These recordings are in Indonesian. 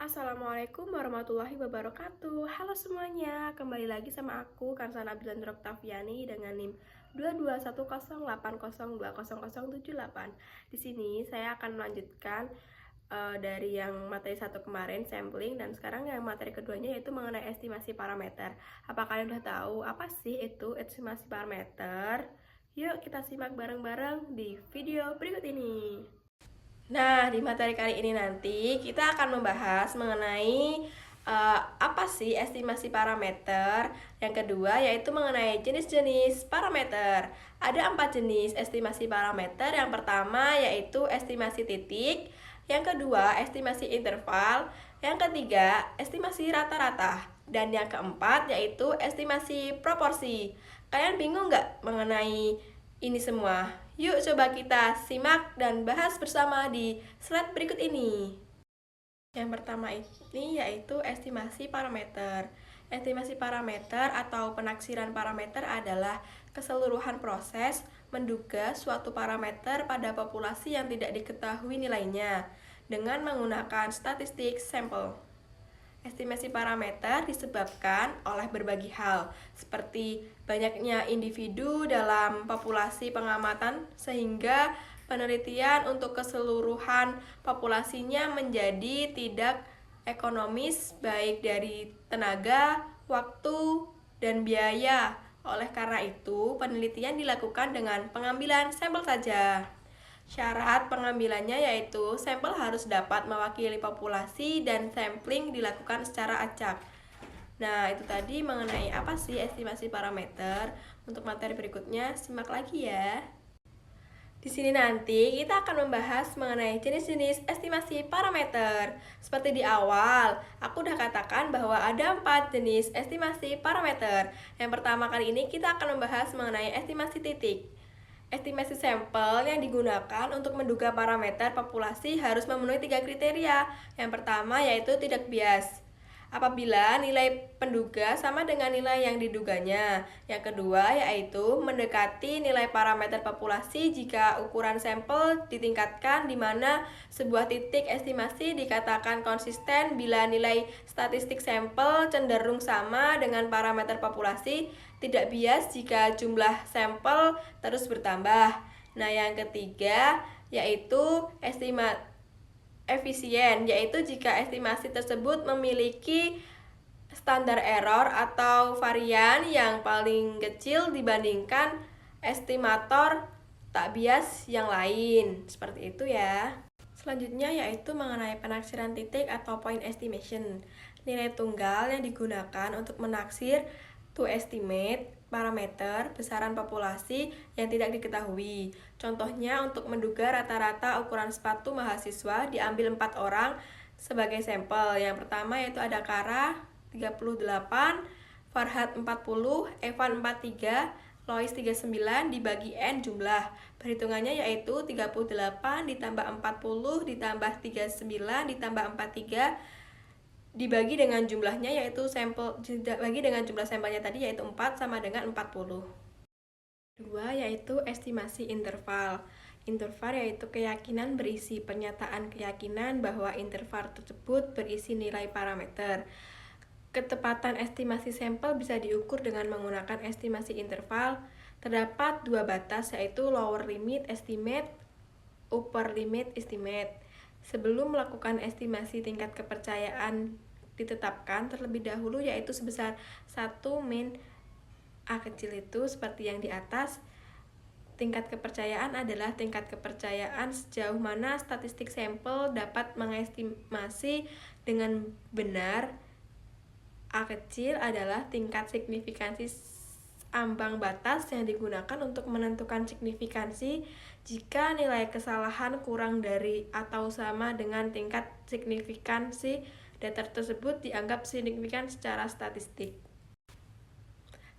Assalamualaikum warahmatullahi wabarakatuh. Halo semuanya, kembali lagi sama aku Karsana Bilandra Oktaviani dengan NIM 221080200078. Di sini saya akan melanjutkan dari yang materi satu kemarin sampling, dan sekarang yang materi keduanya yaitu mengenai estimasi parameter. Apa kalian udah tahu apa sih itu estimasi parameter? Yuk kita simak bareng-bareng di video berikut ini. Nah, di materi kali ini nanti kita akan membahas mengenai apa sih estimasi parameter. Yang kedua yaitu mengenai jenis-jenis parameter. Ada 4 jenis estimasi parameter. Yang pertama yaitu estimasi titik. Yang kedua estimasi interval. Yang ketiga estimasi rata-rata. Dan yang keempat yaitu estimasi proporsi. Kalian bingung nggak mengenai ini semua? Yuk coba kita simak dan bahas bersama di slide berikut ini. Yang pertama ini yaitu estimasi parameter. Estimasi parameter atau penaksiran parameter adalah keseluruhan proses menduga suatu parameter pada populasi yang tidak diketahui nilainya dengan menggunakan statistik sampel. Estimasi parameter disebabkan oleh berbagai hal, seperti banyaknya individu dalam populasi pengamatan sehingga penelitian untuk keseluruhan populasinya menjadi tidak ekonomis baik dari tenaga, waktu, dan biaya. Oleh karena itu, penelitian dilakukan dengan pengambilan sampel saja. Syarat pengambilannya yaitu sampel harus dapat mewakili populasi dan sampling dilakukan secara acak. Nah, itu tadi mengenai apa sih estimasi parameter. Untuk materi berikutnya, simak lagi ya. Di sini nanti kita akan membahas mengenai jenis-jenis estimasi parameter. Seperti di awal, aku udah katakan bahwa ada 4 jenis estimasi parameter. Yang pertama kali ini kita akan membahas mengenai estimasi titik. Estimasi sampel yang digunakan untuk menduga parameter populasi harus memenuhi 3 kriteria. Yang pertama yaitu tidak bias. Apabila nilai penduga sama dengan nilai yang diduganya. Yang kedua yaitu mendekati nilai parameter populasi jika ukuran sampel ditingkatkan, di mana sebuah titik estimasi dikatakan konsisten bila nilai statistik sampel cenderung sama dengan parameter populasi, tidak bias jika jumlah sampel terus bertambah. Nah, yang ketiga yaitu efisien, yaitu jika estimasi tersebut memiliki standar error atau varian yang paling kecil dibandingkan estimator tak bias yang lain. Seperti itu ya. Selanjutnya yaitu mengenai penaksiran titik atau point estimation. Nilai tunggal yang digunakan untuk menaksir to estimate parameter besaran populasi yang tidak diketahui. Contohnya untuk menduga rata-rata ukuran sepatu mahasiswa diambil 4 orang sebagai sampel. Yang pertama yaitu ada Kara 38, Farhat 40, Evan 43, Lois 39 dibagi N jumlah. Perhitungannya yaitu 38 ditambah 40 ditambah 39 ditambah 43 dibagi dengan jumlahnya yaitu jumlah sampelnya tadi yaitu 4 sama dengan 40. Dua yaitu estimasi interval. Interval yaitu keyakinan berisi pernyataan keyakinan bahwa interval tersebut berisi nilai parameter. Ketepatan estimasi sampel bisa diukur dengan menggunakan estimasi interval. Terdapat 2 batas yaitu lower limit estimate, upper limit estimate. Sebelum melakukan estimasi, tingkat kepercayaan ditetapkan terlebih dahulu yaitu sebesar 1 min A kecil itu seperti yang di atas. Tingkat kepercayaan adalah tingkat kepercayaan sejauh mana statistik sampel dapat mengestimasi dengan benar. A kecil adalah tingkat signifikansi ambang batas yang digunakan untuk menentukan signifikansi jika nilai kesalahan kurang dari atau sama dengan tingkat signifikansi data tersebut dianggap signifikan secara statistik.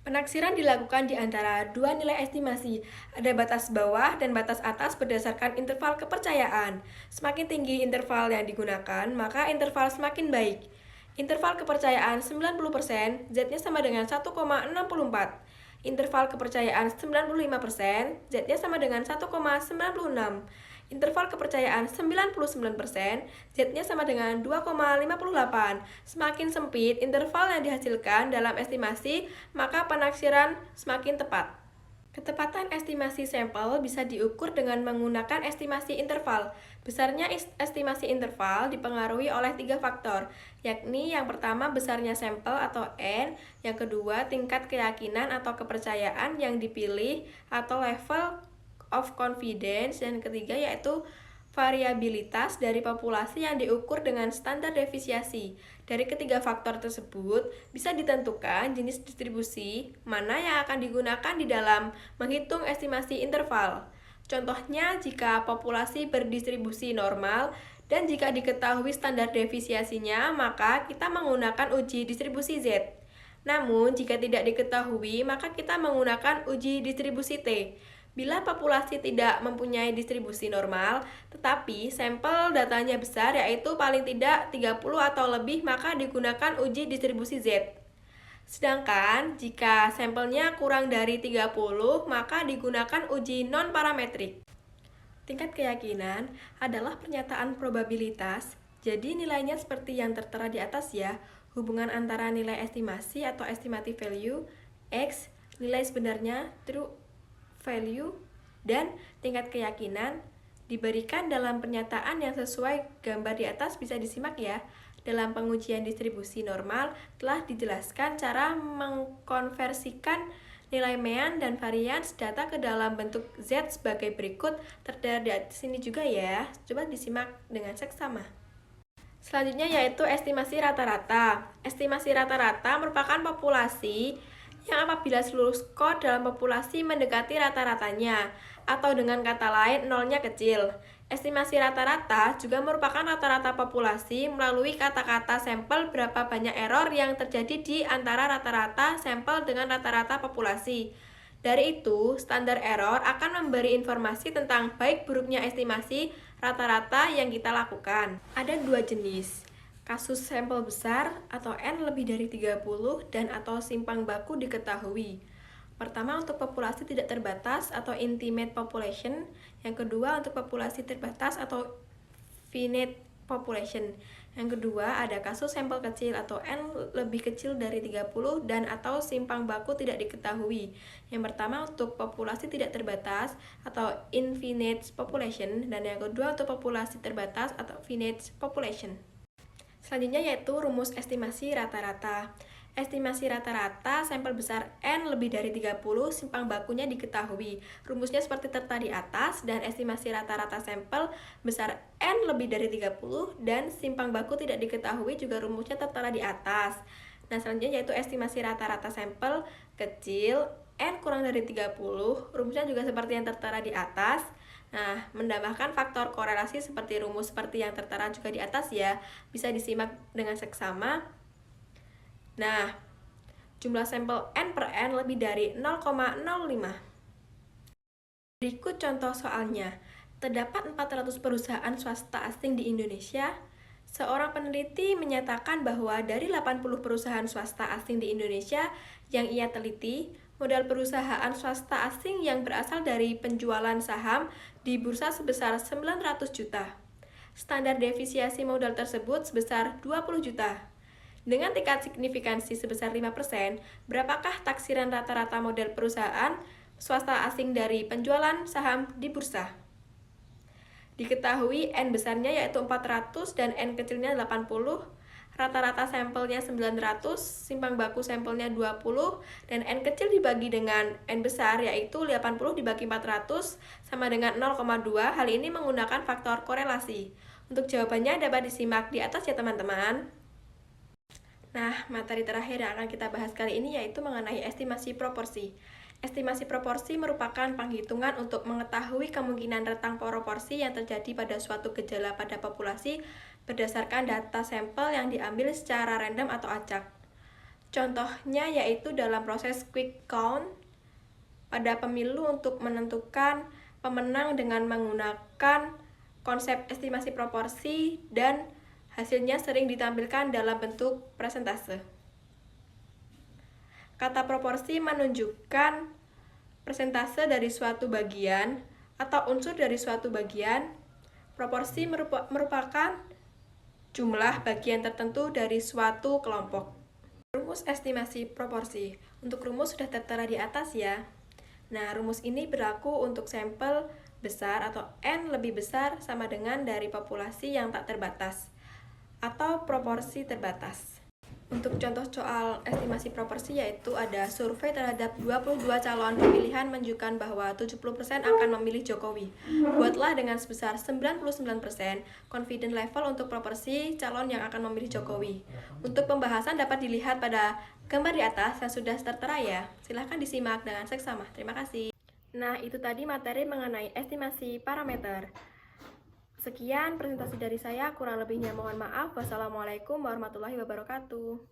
Penaksiran dilakukan di antara 2 nilai estimasi. Ada batas bawah dan batas atas berdasarkan interval kepercayaan. Semakin tinggi interval yang digunakan, maka interval semakin baik. Interval kepercayaan 90%, Z-nya sama dengan 1,64. Interval kepercayaan 95%, Z-nya sama dengan 1,96. Interval kepercayaan 99%, Z-nya sama dengan 2,58. Semakin sempit interval yang dihasilkan dalam estimasi, maka penaksiran semakin tepat. Ketepatan estimasi sampel bisa diukur dengan menggunakan estimasi interval. Besarnya estimasi interval dipengaruhi oleh 3 faktor, yakni yang pertama besarnya sampel atau N, yang kedua tingkat keyakinan atau kepercayaan yang dipilih atau level of confidence, dan ketiga yaitu variabilitas dari populasi yang diukur dengan standar deviasi. Dari ketiga faktor tersebut, bisa ditentukan jenis distribusi mana yang akan digunakan di dalam menghitung estimasi interval. Contohnya, jika populasi berdistribusi normal dan jika diketahui standar deviasinya, maka kita menggunakan uji distribusi Z. Namun, jika tidak diketahui, maka kita menggunakan uji distribusi T. Bila populasi tidak mempunyai distribusi normal, tetapi sampel datanya besar, yaitu paling tidak 30 atau lebih, maka digunakan uji distribusi Z. Sedangkan jika sampelnya kurang dari 30, maka digunakan uji non-parametrik. Tingkat keyakinan adalah pernyataan probabilitas, jadi nilainya seperti yang tertera di atas ya. Hubungan antara nilai estimasi atau estimative value, X, nilai sebenarnya, true value, dan tingkat keyakinan diberikan dalam pernyataan yang sesuai gambar di atas bisa disimak ya. Dalam pengujian distribusi normal telah dijelaskan cara mengkonversikan nilai mean dan varians data ke dalam bentuk Z sebagai berikut, tertera di sini juga ya. Coba disimak dengan seksama. Selanjutnya yaitu estimasi rata-rata. Estimasi rata-rata merupakan populasi yang apabila seluruh skor dalam populasi mendekati rata-ratanya, atau dengan kata lain nolnya kecil. Estimasi rata-rata juga merupakan rata-rata populasi melalui kata-kata sampel berapa banyak error yang terjadi di antara rata-rata sampel dengan rata-rata populasi. Dari itu, standar error akan memberi informasi tentang baik buruknya estimasi rata-rata yang kita lakukan. Ada dua jenis. Kasus sampel besar atau N lebih dari 30 dan atau simpang baku diketahui. Pertama untuk populasi tidak terbatas atau intimate population. Yang kedua untuk populasi terbatas atau finite population. Yang kedua ada kasus sampel kecil atau N lebih kecil dari 30 dan atau simpang baku tidak diketahui. Yang pertama untuk populasi tidak terbatas atau infinite population, dan yang kedua untuk populasi terbatas atau finite population. Selanjutnya yaitu rumus estimasi rata-rata. Estimasi rata-rata sampel besar N lebih dari 30, simpang bakunya diketahui. Rumusnya seperti tertera di atas, dan estimasi rata-rata sampel besar N lebih dari 30 dan simpang baku tidak diketahui juga rumusnya tertera di atas. Nah, selanjutnya yaitu estimasi rata-rata sampel kecil N kurang dari 30, rumusnya juga seperti yang tertera di atas. Nah, menambahkan faktor korelasi seperti rumus seperti yang tertera juga di atas ya, bisa disimak dengan seksama. Nah, jumlah sampel N per N lebih dari 0,05. Berikut contoh soalnya. Terdapat 400 perusahaan swasta asing di Indonesia. Seorang peneliti menyatakan bahwa dari 80 perusahaan swasta asing di Indonesia yang ia teliti, modal perusahaan swasta asing yang berasal dari penjualan saham di bursa sebesar 900 juta. Standar deviasi modal tersebut sebesar 20 juta. Dengan tingkat signifikansi sebesar 5%, berapakah taksiran rata-rata modal perusahaan swasta asing dari penjualan saham di bursa? Diketahui N besarnya yaitu 400 dan N kecilnya 80. Rata-rata sampelnya 900, simpang baku sampelnya 20, dan N kecil dibagi dengan N besar yaitu 80 dibagi 400 sama dengan 0,2. Hal ini menggunakan faktor korelasi. Untuk jawabannya dapat disimak di atas ya teman-teman. Nah, materi terakhir yang akan kita bahas kali ini yaitu mengenai estimasi proporsi. Estimasi proporsi merupakan penghitungan untuk mengetahui kemungkinan rentang proporsi yang terjadi pada suatu gejala pada populasi berdasarkan data sampel yang diambil secara random atau acak. Contohnya yaitu dalam proses quick count pada pemilu untuk menentukan pemenang dengan menggunakan konsep estimasi proporsi dan hasilnya sering ditampilkan dalam bentuk persentase. Kata proporsi menunjukkan persentase dari suatu bagian atau unsur dari suatu bagian Proporsi merupakan jumlah bagian tertentu dari suatu kelompok. Rumus estimasi proporsi. Untuk rumus sudah tertera di atas ya. Nah, rumus ini berlaku untuk sampel besar atau N lebih besar sama dengan dari populasi yang tak terbatas atau proporsi terbatas. Untuk contoh soal estimasi proporsi yaitu ada survei terhadap 22 calon pemilihan menunjukkan bahwa 70% akan memilih Jokowi. Buatlah dengan sebesar 99% confident level untuk proporsi calon yang akan memilih Jokowi. Untuk pembahasan dapat dilihat pada gambar di atas yang sudah tertera ya. Silahkan disimak dengan seksama. Terima kasih. Nah, itu tadi materi mengenai estimasi parameter. Sekian presentasi dari saya, kurang lebihnya mohon maaf. Wassalamualaikum warahmatullahi wabarakatuh.